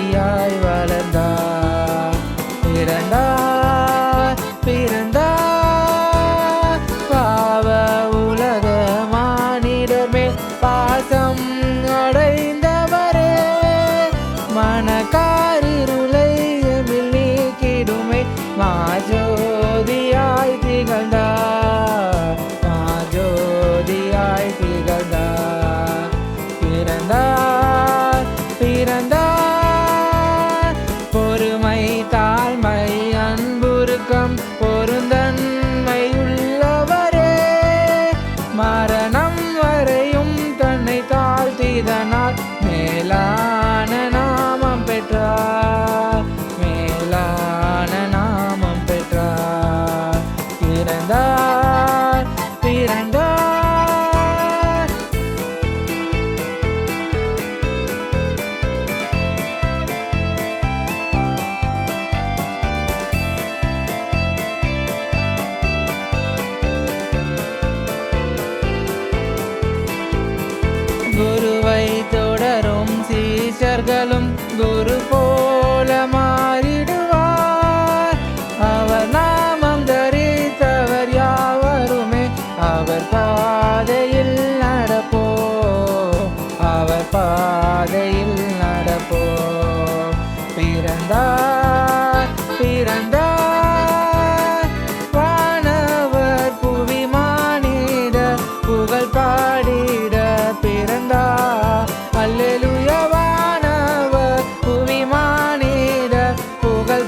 ஜோதியாய் வளர்ந்தார். பிறந்தார் பாவ உலக மானிடர் மேல் பாசம் அடைந்தவரே, மனக்காரிருளை எம்மில் நீக்கிடுமே மாஜோதியாய் திகழ்ந்தார். மாஜோதியாய் திகழ்ந்தார். பிறந்தார் பொறுமை தாழ்மை அன்புருக்கம் பொருந்தன்மை உள்ளவரே, மரணம் வரையும் தன்னை தாழ்த்திதனால் மேலான நாமம் பெற்றார். மேலான நாமம் பெற்றார். பிறந்தார் குருவை தொடரும் சீஷர்களும் குரு போல மாறிடுவார். அவர் நாமம் தரித்தவர் யாவருமே அவர் பாதையில் நடப்போ. அவர் பாதையில் நடப்போ. பிறந்தார் வானவர் புவி மானிடர் புகழ் பாடிட பிறந்தார். அல்லேலூயா வானவர் புவி மானிடர் புகழ்